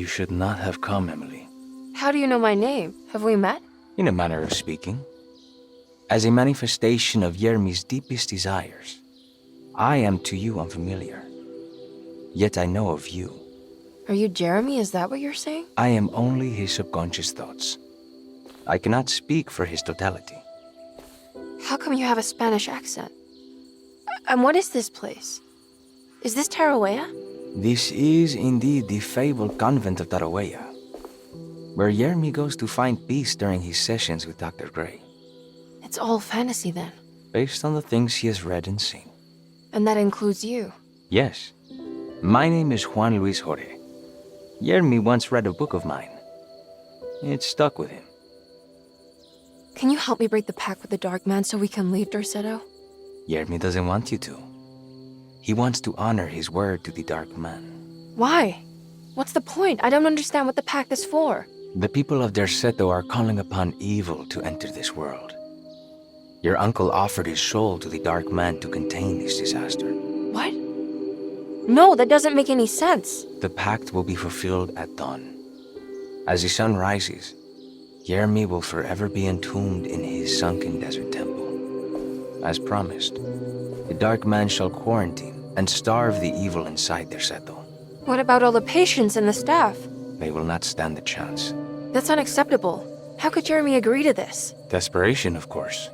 You should not have come, Emily. How do you know my name? Have we met? In a manner of speaking. As a manifestation of Jeremy's deepest desires, I am to you unfamiliar. Yet I know of you. Are you Jeremy? Is that what you're saying? I am only his subconscious thoughts. I cannot speak for his totality. How come you have a Spanish accent? And what is this place? Is this Tarawea? This is indeed the Fable Convent of Tarawea, where Jeremy goes to find peace during his sessions with Dr. Gray. It's all fantasy then. Based on the things he has read and seen. And that includes you. Yes. My name is Juan Luis Jorge. Jeremy once read a book of mine. It stuck with him. Can you help me break the pact with the Dark Man so we can leave Derceto? Jeremy doesn't want you to. He wants to honor his word to the Dark Man. Why? What's the point? I don't understand what the pact is for. The people of Derceto are calling upon evil to enter this world. Your uncle offered his soul to the Dark Man to contain this disaster. What? No, that doesn't make any sense. The pact will be fulfilled at dawn. As the sun rises, Jeremy will forever be entombed in his sunken desert temple. As promised, the Dark Man shall quarantine and starve the evil inside Derceto. What about all the patients and the staff? They will not stand a chance. That's unacceptable. How could Jeremy agree to this? Desperation, of course.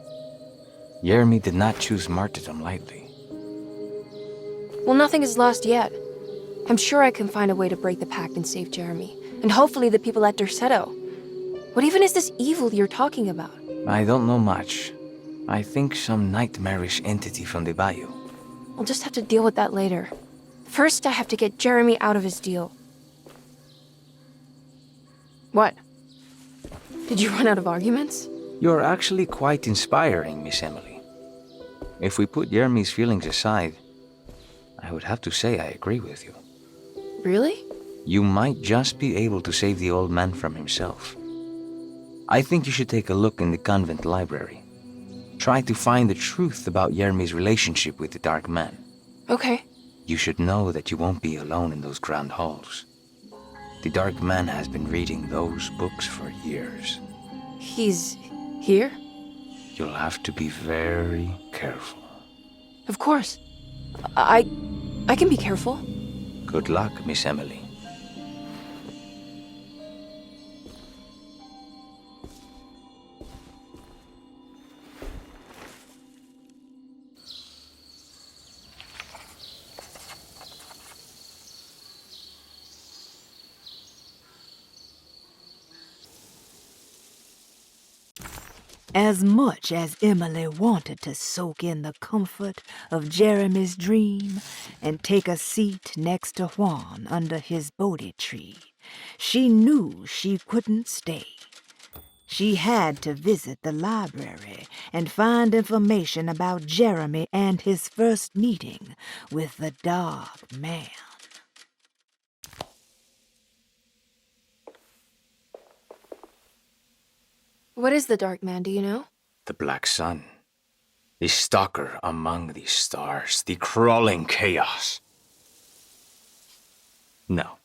Jeremy did not choose martyrdom lightly. Well, nothing is lost yet. I'm sure I can find a way to break the pact and save Jeremy. And hopefully the people at Derceto. What even is this evil you're talking about? I don't know much. I think some nightmarish entity from the bayou. I'll just have to deal with that later. First, I have to get Jeremy out of his deal. What? Did you run out of arguments? You're actually quite inspiring, Miss Emily. If we put Jeremy's feelings aside, I would have to say I agree with you. Really? You might just be able to save the old man from himself. I think you should take a look in the convent library. Try to find the truth about Jeremy's relationship with the Dark Man. Okay. You should know that you won't be alone in those grand halls. The Dark Man has been reading those books for years. He's here? You'll have to be very careful. Of course. I can be careful. Good luck, Miss Emily. As much as Emily wanted to soak in the comfort of Jeremy's dream and take a seat next to Juan under his Bodhi tree, she knew she couldn't stay. She had to visit the library and find information about Jeremy and his first meeting with the Dark Man. What is the Dark Man, do you know? The Black Sun. The stalker among the stars. The crawling chaos. No.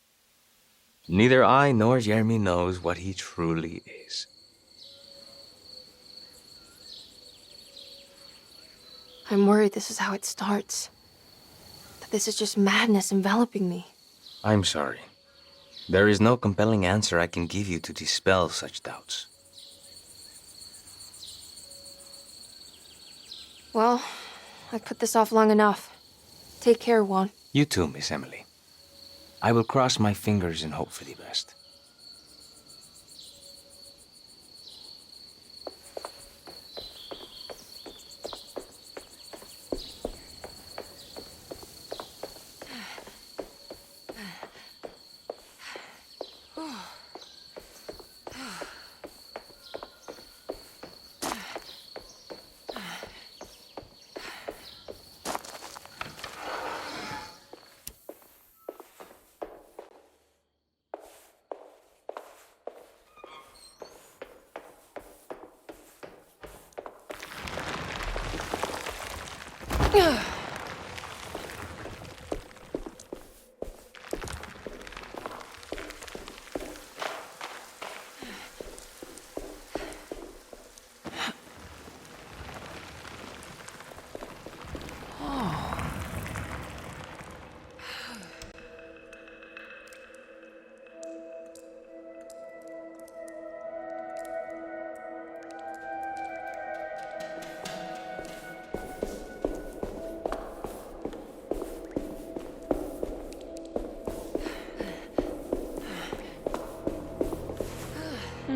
Neither I nor Jeremy knows what he truly is. I'm worried this is how it starts. That this is just madness enveloping me. I'm sorry. There is no compelling answer I can give you to dispel such doubts. Well, I've put this off long enough. Take care, Juan. You too, Miss Emily. I will cross my fingers and hope for the best.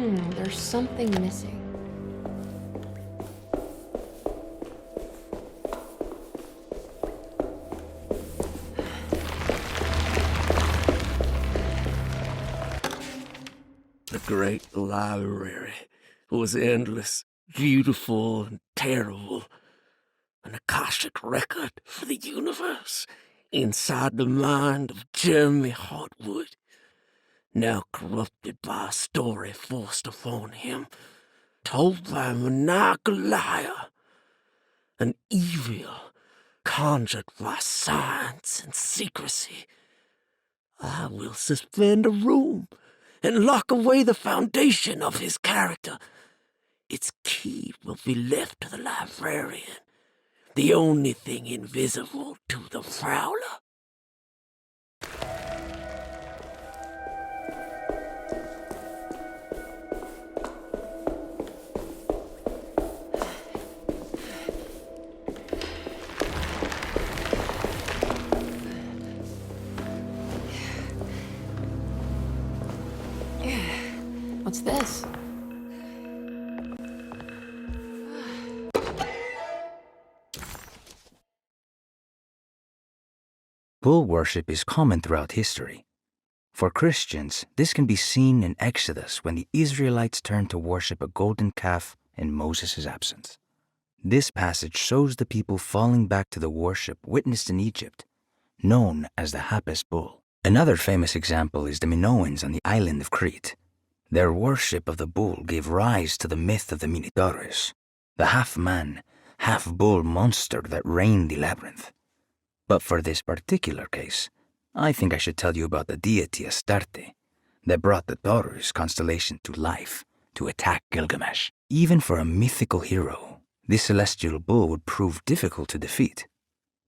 There's something missing. The great library was endless, beautiful, and terrible. An Akashic record for the universe inside the mind of Jeremy Hartwood, now corrupted by a story forced upon him, told by a maniacal liar, an evil conjured by science and secrecy. I will suspend a room and lock away the foundation of his character. Its key will be left to the librarian, the only thing invisible to the prowler. What's this? Bull worship is common throughout history. For Christians, this can be seen in Exodus when the Israelites turned to worship a golden calf in Moses' absence. This passage shows the people falling back to the worship witnessed in Egypt, known as the Hapis bull. Another famous example is the Minoans on the island of Crete. Their worship of the bull gave rise to the myth of the Minotaurus, the half-man, half-bull monster that reigned the labyrinth. But for this particular case, I think I should tell you about the deity Astarte that brought the Taurus constellation to life to attack Gilgamesh. Even for a mythical hero, this celestial bull would prove difficult to defeat.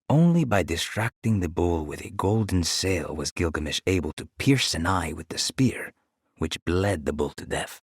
Only by distracting the bull with a golden sail was Gilgamesh able to pierce an eye with the spear, which bled the bull to death.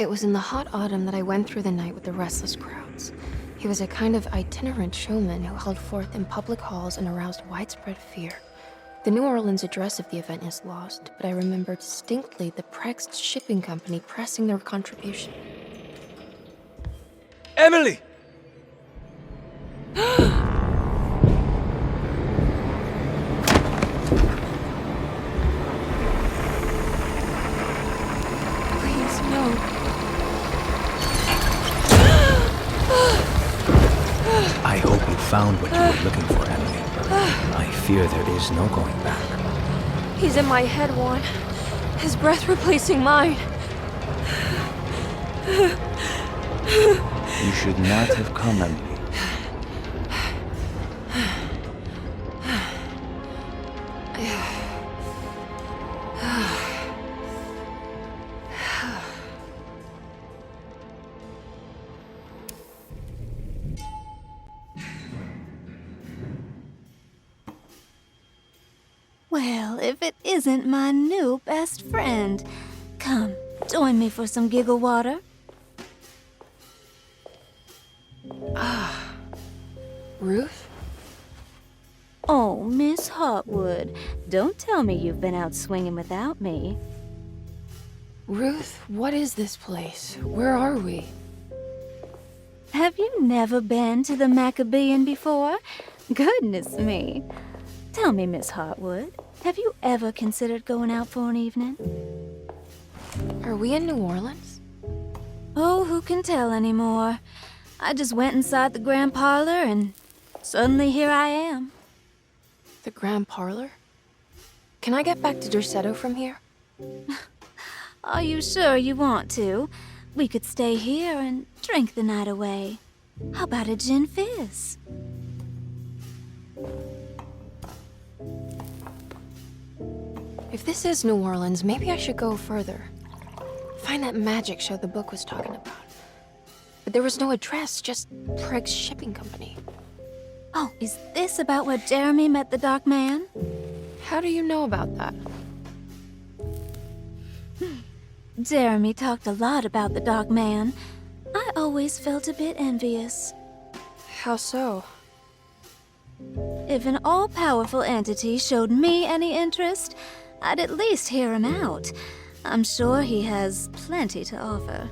It was in the hot autumn that I went through the night with the restless crowds. He was a kind of itinerant showman who held forth in public halls and aroused widespread fear. The New Orleans address of the event is lost, but I remember distinctly the Prext shipping company pressing their contribution. Emily! Please, no. I hope you found what you were looking for, Emily. I fear there is no going back. He's in my head, Juan. His breath replacing mine. You should not have come, Emily. Well, if it isn't my new best friend. Come, join me for some giggle water. Ruth? Oh, Miss Hartwood, don't tell me you've been out swinging without me. Ruth, what is this place? Where are we? Have you never been to the Maccabean before? Goodness me. Tell me, Miss Hartwood, have you ever considered going out for an evening? Are we in New Orleans? Oh, who can tell anymore? I just went inside the grand parlor and suddenly here I am. The Grand Parlor? Can I get back to Derceto from here? Are you sure you want to? We could stay here and drink the night away. How about a gin fizz? If this is New Orleans, maybe I should go further. Find that magic show the book was talking about. But there was no address, just Preg's shipping company. Oh, is this about where Jeremy met the Dark Man? How do you know about that? Jeremy talked a lot about the Dark Man. I always felt a bit envious. How so? If an all-powerful entity showed me any interest, I'd at least hear him out. I'm sure he has plenty to offer.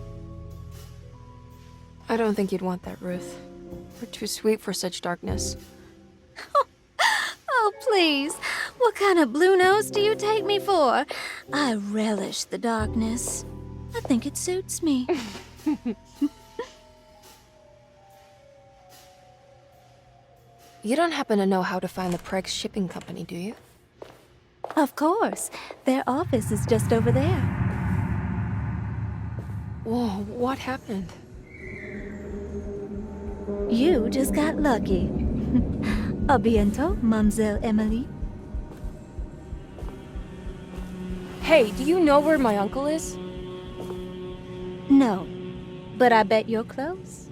I don't think you'd want that, Ruth. We're too sweet for such darkness. Oh, please. What kind of blue nose do you take me for? I relish the darkness. I think it suits me. You don't happen to know how to find the Preg's shipping company, do you? Of course. Their office is just over there. Whoa, what happened? You just got lucky. A bientôt, Mademoiselle Emily. Hey, do you know where my uncle is? No, but I bet you're close.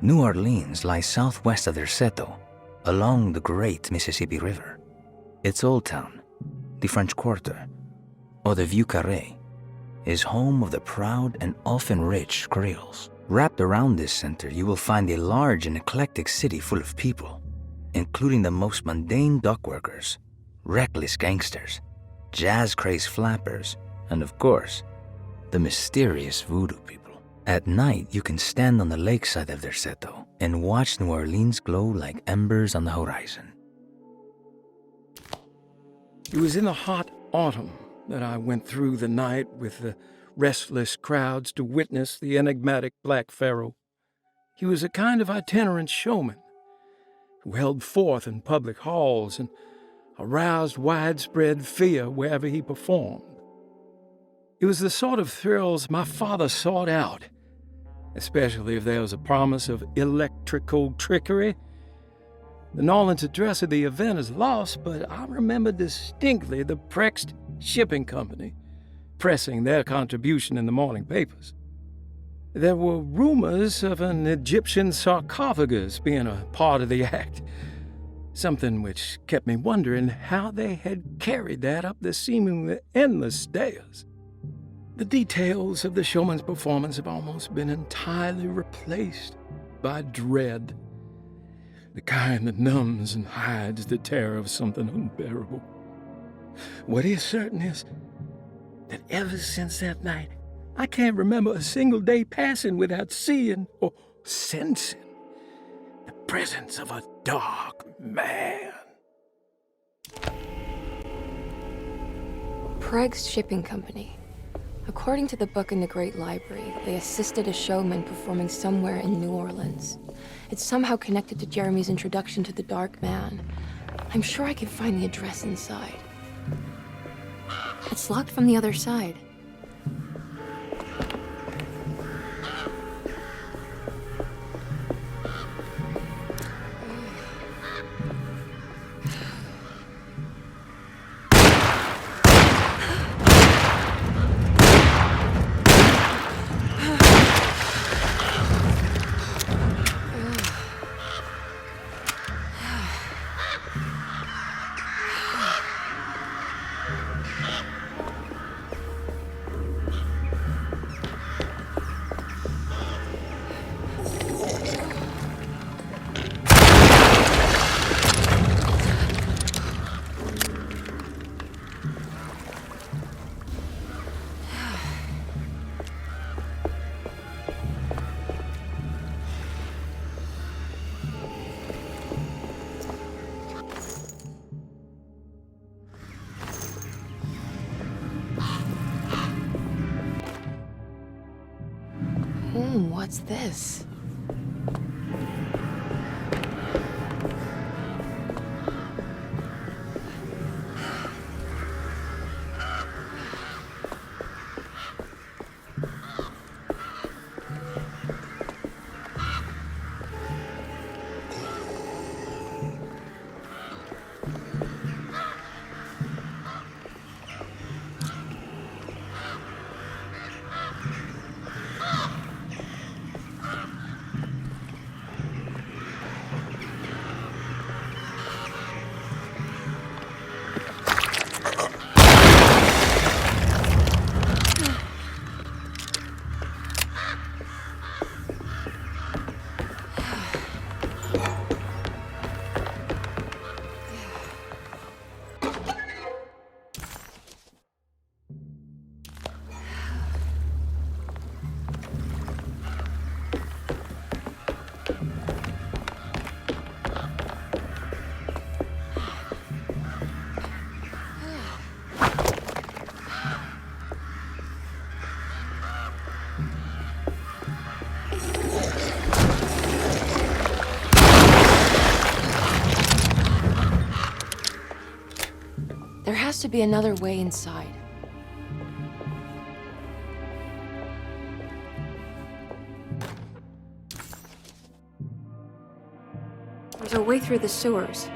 New Orleans lies southwest of Derceto, along the great Mississippi River. Its old town, the French Quarter, or the Vieux Carré, is home of the proud and often rich Creoles. Wrapped around this center, you will find a large and eclectic city full of people, including the most mundane dock workers, reckless gangsters, jazz-crazed flappers, and of course, the mysterious voodoo people. At night, you can stand on the lakeside of Derceto and watch New Orleans glow like embers on the horizon. It was in the hot autumn that I went through the night with the restless crowds to witness the enigmatic Black Pharaoh. He was a kind of itinerant showman who held forth in public halls and aroused widespread fear wherever he performed. It was the sort of thrills my father sought out, especially if there was a promise of electrical trickery. The Nolan's address of the event is lost, but I remember distinctly the Prext shipping company pressing their contribution in the morning papers. There were rumors of an Egyptian sarcophagus being a part of the act, something which kept me wondering how they had carried that up the seemingly endless stairs. The details of the showman's performance have almost been entirely replaced by dread, the kind that numbs and hides the terror of something unbearable. What is certain is that ever since that night, I can't remember a single day passing without seeing or sensing the presence of a dark man. Preg's Shipping Company. According to the book in the Great Library, they assisted a showman performing somewhere in New Orleans. It's somehow connected to Jeremy's introduction to the Dark Man. I'm sure I can find the address inside. It's locked from the other side. What's this? There has to be another way inside. There's a way through the sewers.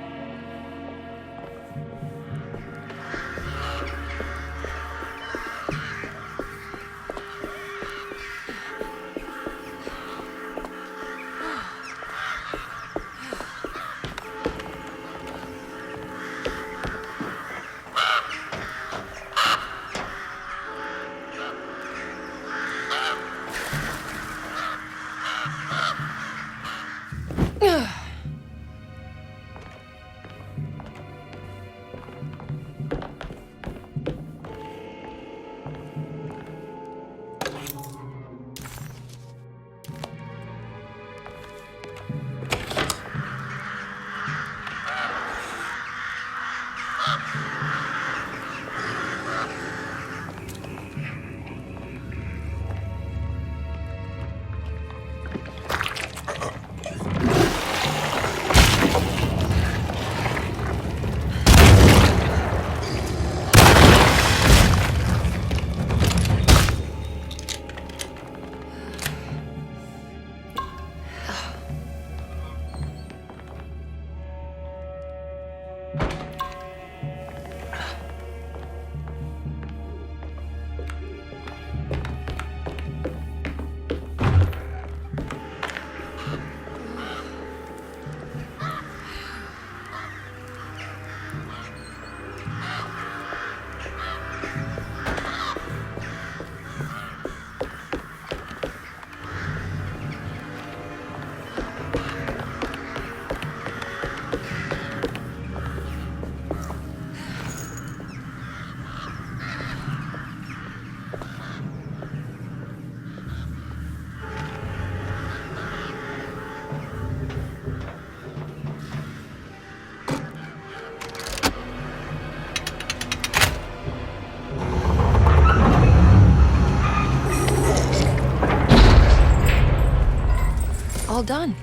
all done.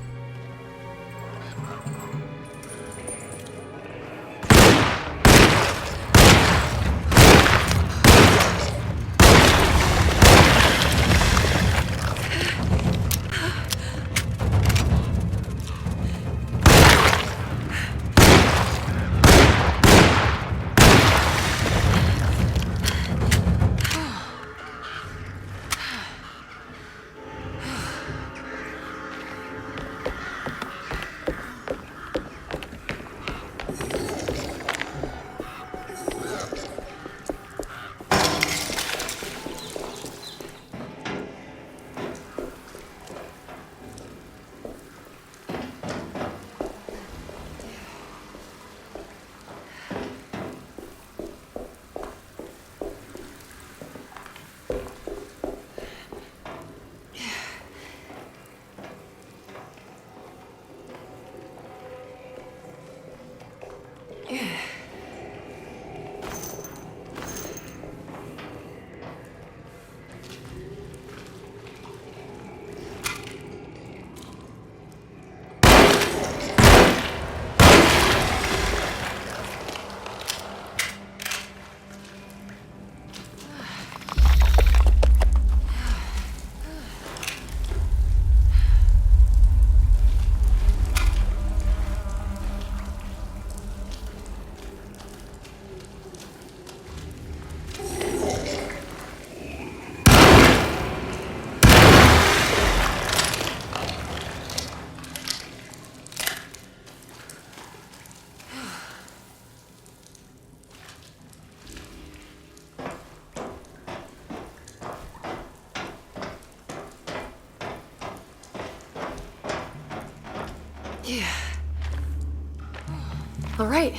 All right.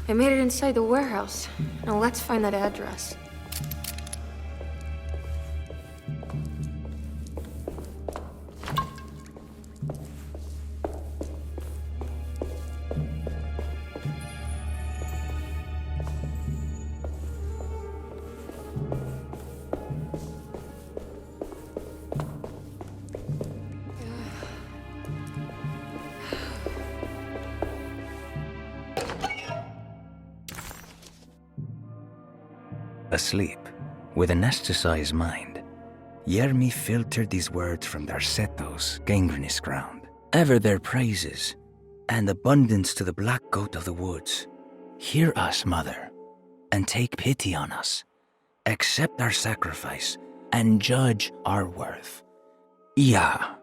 I made it inside the warehouse. Now let's find that address. Asleep, with an anesthetized mind, Jeremy filtered these words from Derceto's gangrenous ground. Ever their praises, and abundance to the black goat of the woods. Hear us, mother, and take pity on us. Accept our sacrifice, and judge our worth. Ia,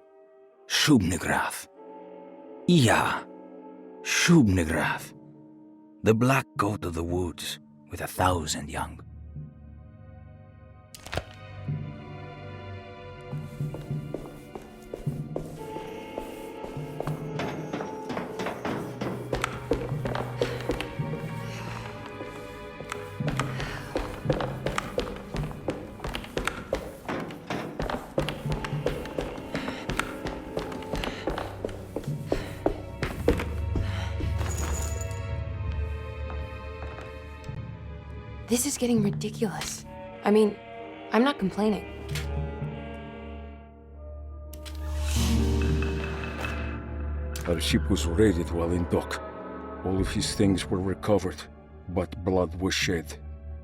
Shubnigrath. Ia, Shubnigrath. The black goat of the woods with 1,000 young. This is getting ridiculous. I mean, I'm not complaining. Our ship was raided while in dock. All of his things were recovered, but blood was shed.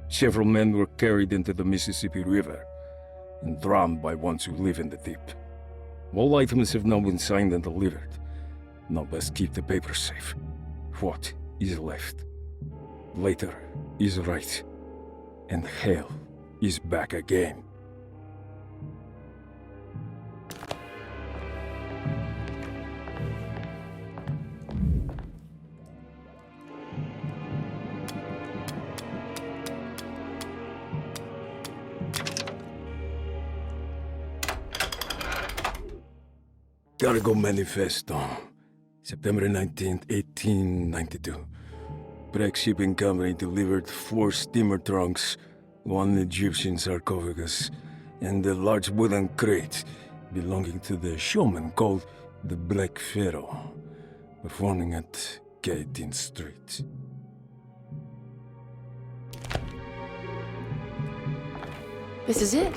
Several men were carried into the Mississippi River and drowned by ones who live in the deep. All items have now been signed and delivered. Now best keep the papers safe. What is left? Later is right. And hell is back again. Cargo Manifesto, September 19th, 1892. Breck Shipping Company delivered 4 steamer trunks, 1 Egyptian sarcophagus, and a large wooden crate belonging to the showman called the Black Pharaoh, performing at 18th Street. This is it.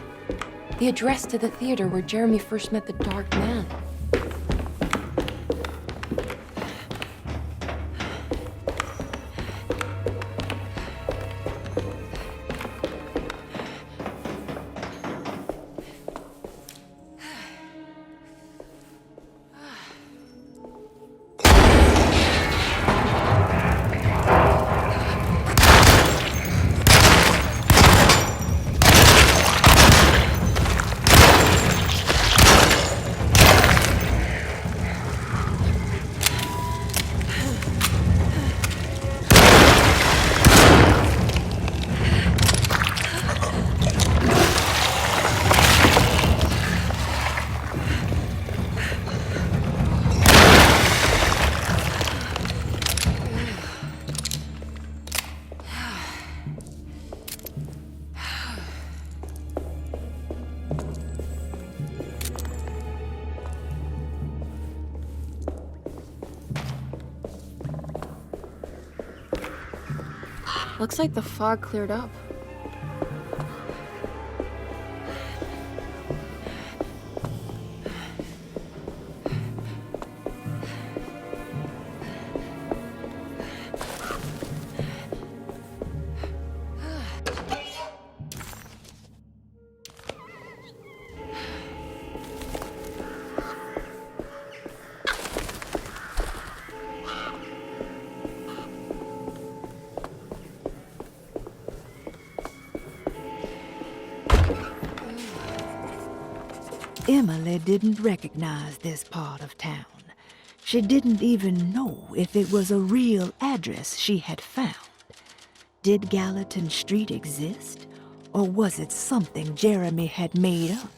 The address to the theater where Jeremy first met the Dark Man. Looks like the fog cleared up. Emily didn't recognize this part of town. She didn't even know if it was a real address she had found. Did Gallatin Street exist, or was it something Jeremy had made up?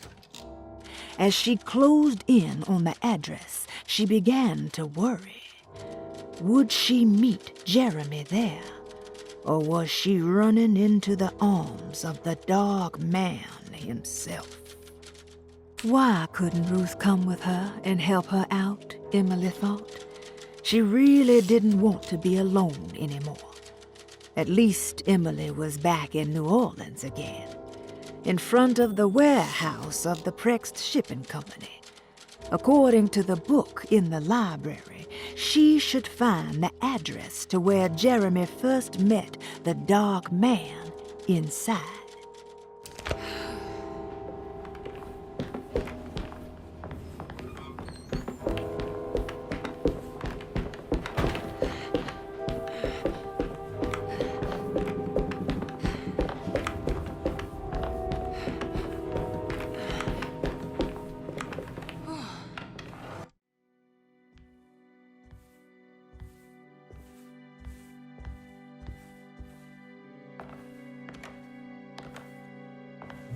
As she closed in on the address, she began to worry. Would she meet Jeremy there, or was she running into the arms of the Dark Man himself? Why couldn't Ruth come with her and help her out, Emily thought. She really didn't want to be alone anymore. At least Emily was back in New Orleans again, in front of the warehouse of the Prext Shipping Company. According to the book in the library, she should find the address to where Jeremy first met the Dark Man inside.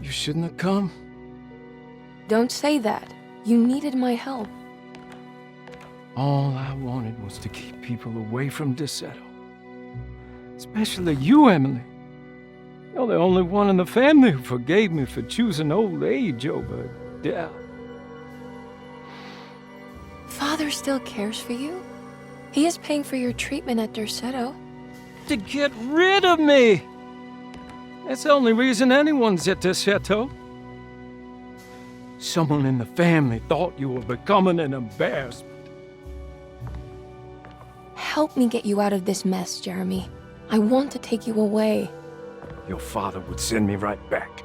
You shouldn't have come. Don't say that. You needed my help. All I wanted was to keep people away from Derceto. Especially you, Emily. You're the only one in the family who forgave me for choosing old age over death. Father still cares for you? He is paying for your treatment at Derceto. To get rid of me! That's the only reason anyone's at Derceto. Someone in the family thought you were becoming an embarrassment. Help me get you out of this mess, Jeremy. I want to take you away. Your father would send me right back.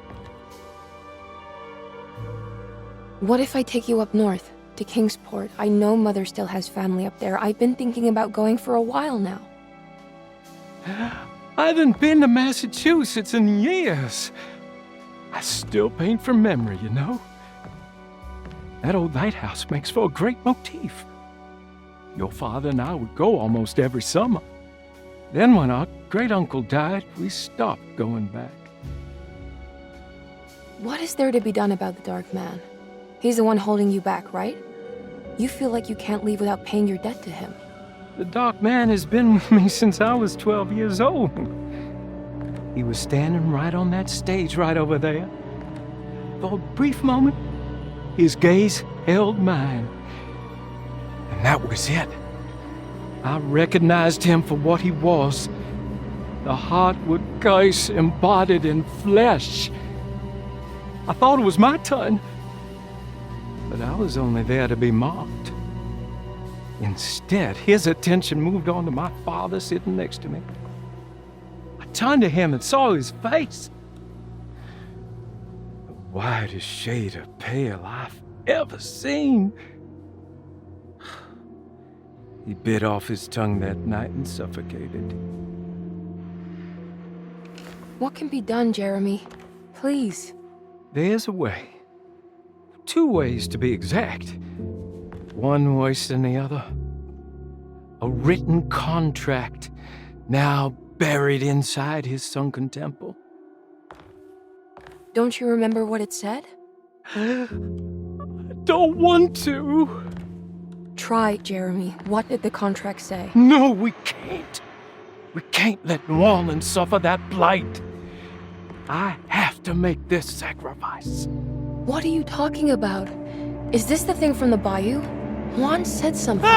What if I take you up north, to Kingsport? I know Mother still has family up there. I've been thinking about going for a while now. I haven't been to Massachusetts in years. I still paint from memory, you know. That old lighthouse makes for a great motif. Your father and I would go almost every summer. Then when our great-uncle died, we stopped going back. What is there to be done about the Dark Man? He's the one holding you back, right? You feel like you can't leave without paying your debt to him. The Dark Man has been with me since I was 12 years old. He was standing right on that stage right over there. For a brief moment, his gaze held mine. And that was it. I recognized him for what he was. The Hartwood curse embodied in flesh. I thought it was my turn. But I was only there to be mocked. Instead, his attention moved on to my father sitting next to me. I turned to him and saw his face. The whitest shade of pale I've ever seen. He bit off his tongue that night and suffocated. What can be done, Jeremy? Please. There's a way. 2 ways to be exact. One worse than the other. A written contract, now buried inside his sunken temple. Don't you remember what it said? I don't want to. Try, Jeremy. What did the contract say? No, we can't. We can't let New Orleans suffer that blight. I have to make this sacrifice. What are you talking about? Is this the thing from the bayou? Juan said something.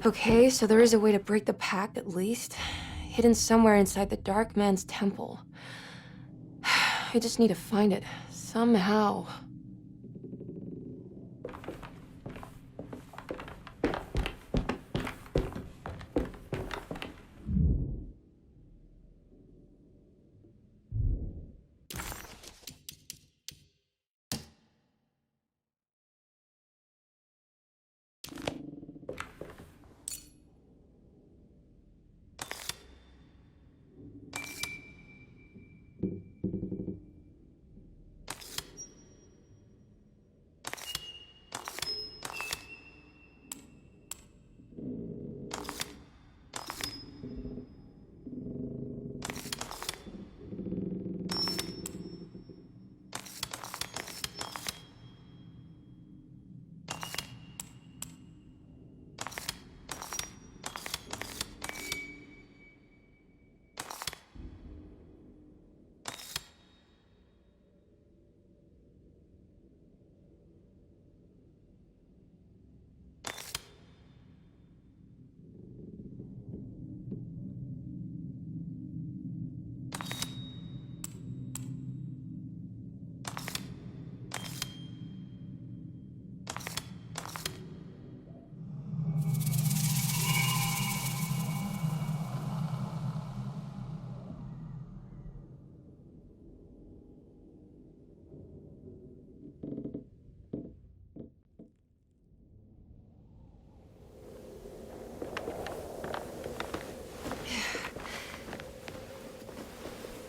Okay, so there is a way to break the pact at least. Hidden somewhere inside the Dark Man's temple. I just need to find it. Somehow.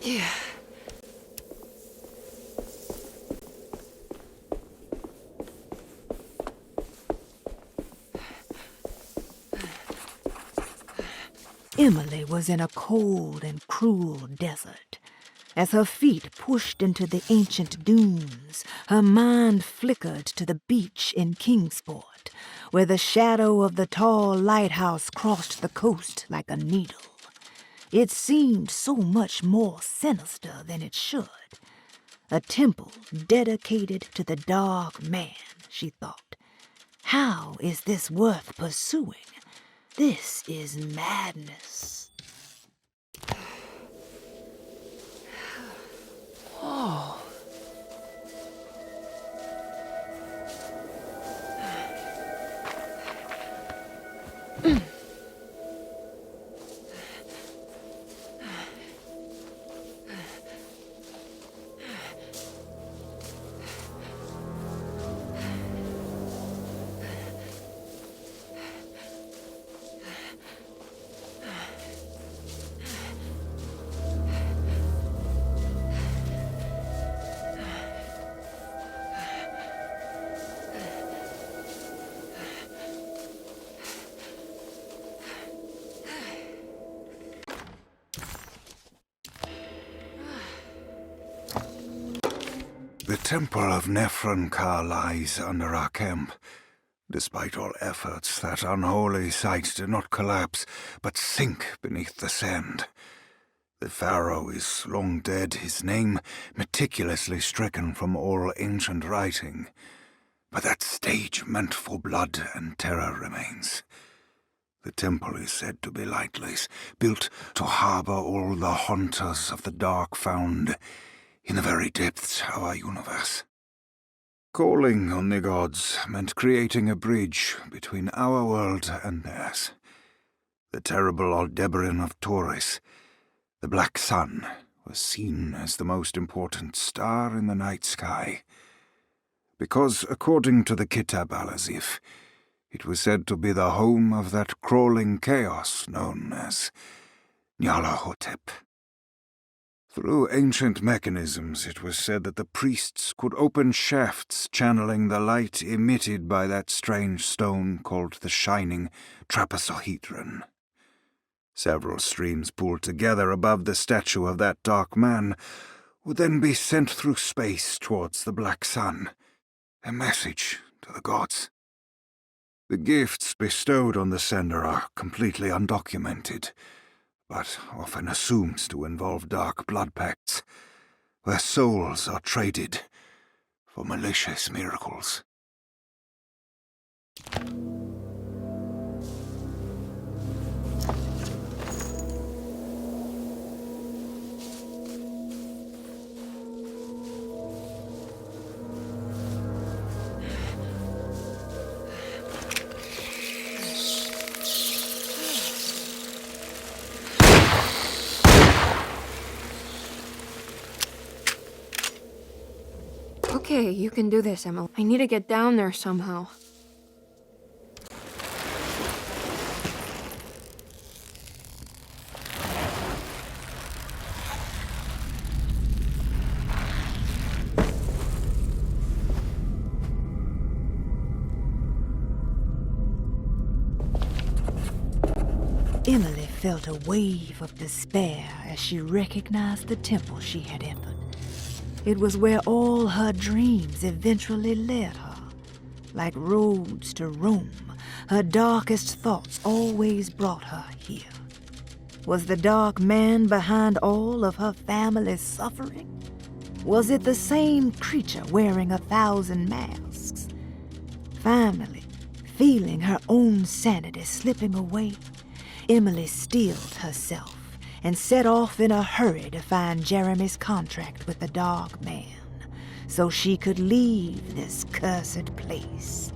Yeah. Emily was in a cold and cruel desert. As her feet pushed into the ancient dunes, her mind flickered to the beach in Kingsport, where the shadow of the tall lighthouse crossed the coast like a needle. It seemed so much more sinister than it should. A temple dedicated to the Dark Man, she thought. How is this worth pursuing? This is madness. Oh. The Temple of Nephron-Ka lies under our camp. Despite all efforts, that unholy site did not collapse, but sink beneath the sand. The pharaoh is long dead, his name meticulously stricken from all ancient writing. But that stage meant for blood and terror remains. The temple is said to be lightless, built to harbor all the haunters of the dark found in the very depths of our universe. Calling on the gods meant creating a bridge between our world and theirs. The terrible Aldebaran of Taurus, the Black Sun, was seen as the most important star in the night sky, because, according to the Kitab al-Azif, it was said to be the home of that crawling chaos known as Nyarlathotep. Through ancient mechanisms, it was said that the priests could open shafts channeling the light emitted by that strange stone called the Shining Trapezohedron. Several streams pooled together above the statue of that dark man would then be sent through space towards the Black Sun, a message to the gods. The gifts bestowed on the sender are completely undocumented, but often assumed to involve dark blood pacts, where souls are traded for malicious miracles. Okay, you can do this, Emma. I need to get down there somehow. Emily felt a wave of despair as she recognized the temple she had entered. It was where all her dreams eventually led her. Like roads to Rome, her darkest thoughts always brought her here. Was the dark man behind all of her family's suffering? Was it the same creature wearing 1,000 masks? Finally, feeling her own sanity slipping away, Emily steeled herself and set off in a hurry to find Jeremy's contract with the Dark Man, so she could leave this cursed place.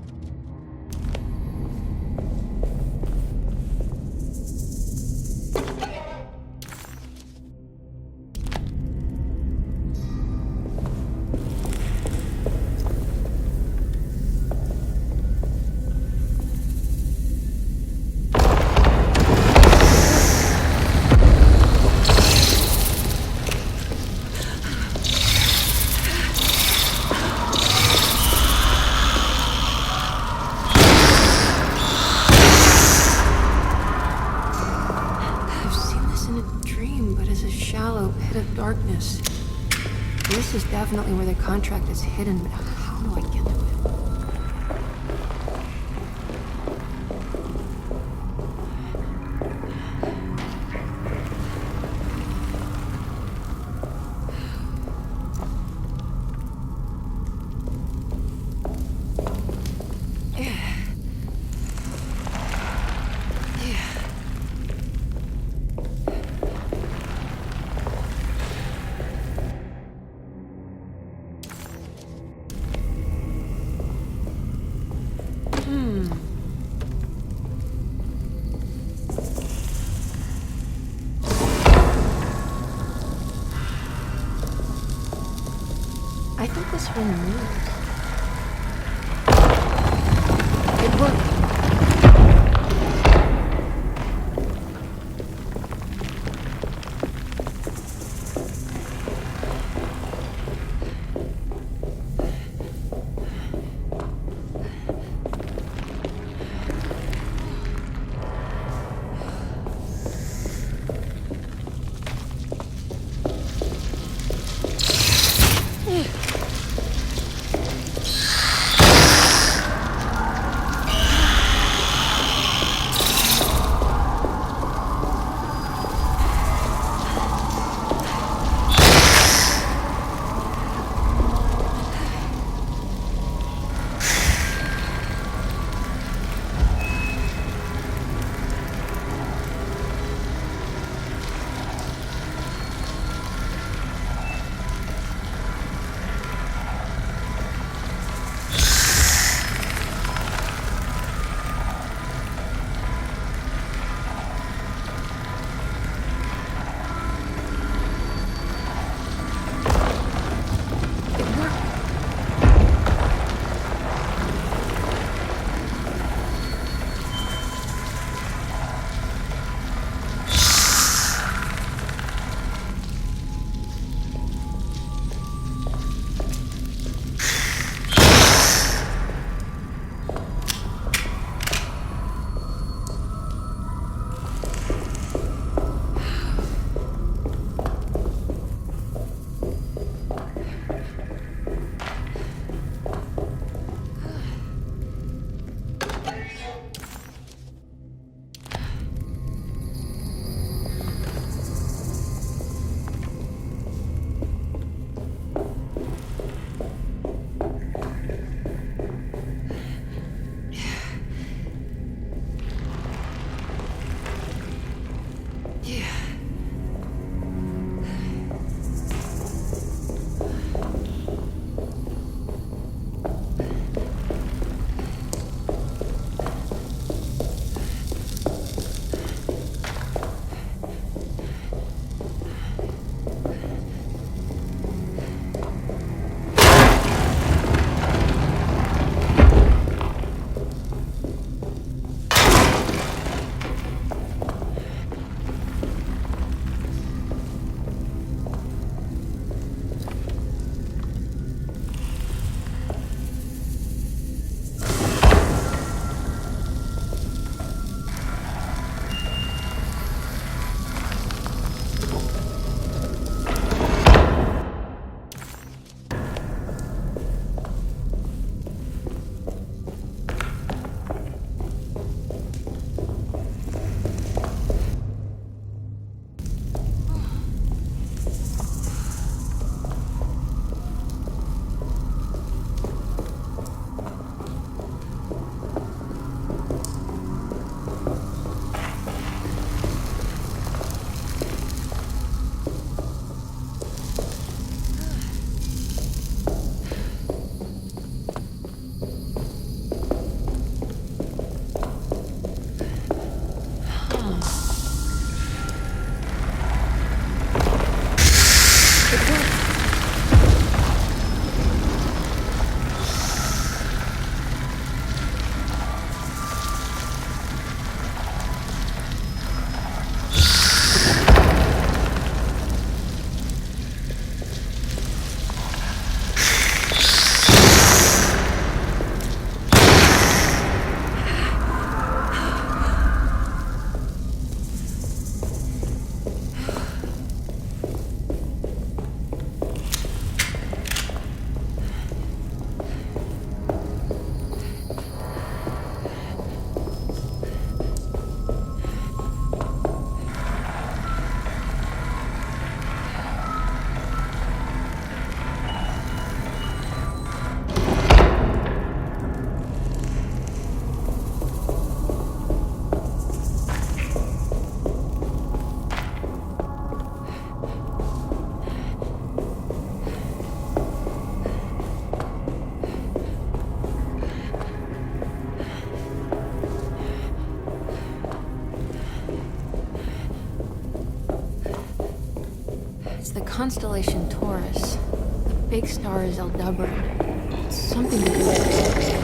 Darkness. This is definitely where the contract is hidden, but how do I get to it? I think this will move. It worked. constellation Taurus. The big star is Aldebaran. It's something to do with this.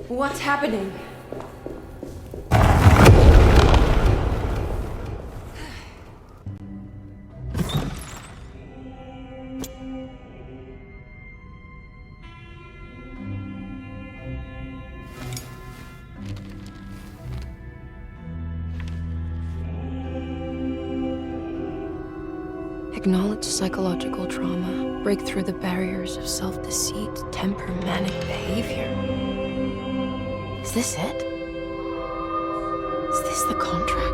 What's happening? Acknowledge psychological trauma. Break through the barriers of self-deceit, temper manic behavior. Is this it? Is this the contract?